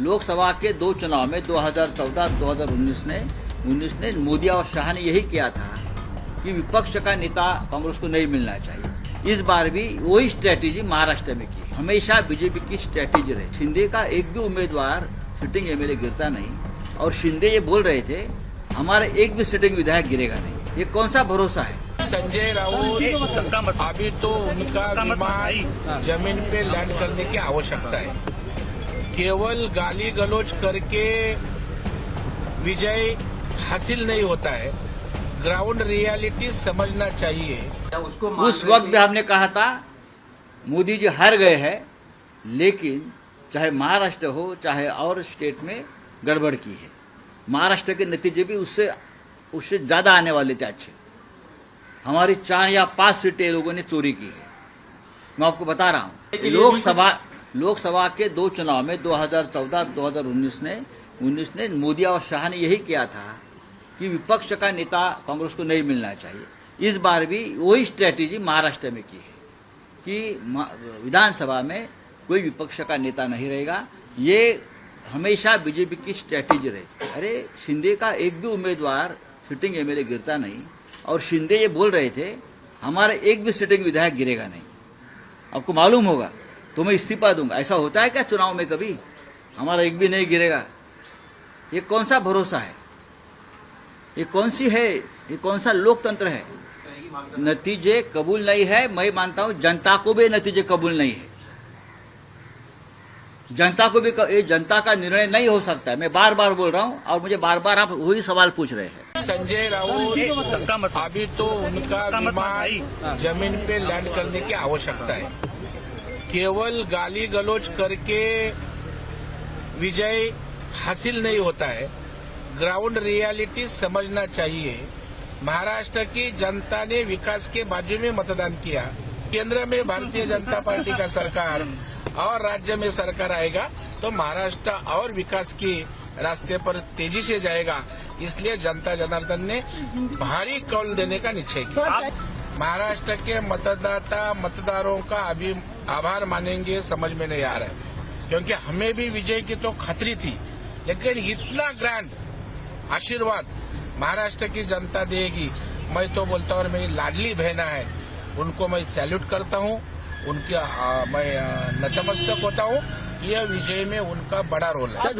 लोकसभा के 2 चुनाव में 2014-2019 ने मोदी और शाह ने यही किया था कि विपक्ष का नेता कांग्रेस को नहीं मिलना चाहिए। इस बार भी वही स्ट्रेटेजी महाराष्ट्र में की। हमेशा बीजेपी की स्ट्रेटेजी रही। शिंदे का एक भी उम्मीदवार सिटिंग एमएलए गिरता नहीं, और शिंदे ये बोल रहे थे हमारा एक भी सिटिंग विधायक गिरेगा नहीं। ये कौन सा भरोसा है? संजय राउत अभी तो उनका विमान जमीन पे लैंड करने की आवश्यकता है। केवल गाली गलौज करके विजय हासिल नहीं होता है, ग्राउंड रियलिटी समझना चाहिए। उस वक्त भी हमने कहा था मोदी जी हार गए हैं, लेकिन चाहे महाराष्ट्र हो चाहे और स्टेट में गड़बड़ की है। महाराष्ट्र के नतीजे भी उससे ज्यादा आने वाले थे अच्छे। हमारी 4 या 5 सीटें लोगों ने चोरी की है। मैं आपको बता रहा हूं, लोकसभा के 2 चुनाव में 2014-2019 ने मोदी और शाह ने यही किया था कि विपक्ष का नेता कांग्रेस को नहीं मिलना चाहिए। इस बार भी वही स्ट्रेटेजी महाराष्ट्र में की है कि विधानसभा में कोई विपक्ष का नेता नहीं रहेगा। ये हमेशा बीजेपी की स्ट्रेटेजी रही। अरे शिंदे का एक भी उम्मीदवार सिटिंग एमएलए गिरता नहीं, और शिंदे ये बोल रहे थे हमारा एक भी सिटिंग विधायक गिरेगा नहीं। आपको मालूम होगा तो मैं इस्तीफा दूंगा। ऐसा होता है क्या चुनाव में कभी? हमारा एक भी नहीं गिरेगा। ये कौन सा भरोसा है? ये कौन सी है? ये कौन सा लोकतंत्र है? नतीजे कबूल नहीं है। मैं मानता हूं जनता को भी नतीजे कबूल नहीं है। जनता को भी जनता का निर्णय नहीं हो सकता है। मैं बार बार बोल रहा हूं, और मुझे बार बार आप वही सवाल पूछ रहे हैं। संजय राउत अभी तो उनका विमान जमीन पे लैंड करने की आवश्यकता है। केवल गाली गलौज करके विजय हासिल नहीं होता है, ग्राउंड रियलिटी समझना चाहिए। महाराष्ट्र की जनता ने विकास के बाजू में मतदान किया। केंद्र में भारतीय जनता पार्टी का सरकार और राज्य में सरकार आएगा तो महाराष्ट्र और विकास के रास्ते पर तेजी से जाएगा। इसलिए जनता जनार्दन ने भारी कौल देने का निश्चय किया। महाराष्ट्र के मतदारों का अभी आभार मानेंगे समझ में नहीं आ रहा है, क्योंकि हमें भी विजय की तो खतरी थी, लेकिन इतना ग्रैंड आशीर्वाद महाराष्ट्र की जनता देगी। मैं तो बोलता हूँ, और मेरी लाडली बहना है, उनको मैं सैल्यूट करता हूँ, उनकी मैं नतमस्तक होता हूँ। यह विजय में उनका बड़ा रोल है।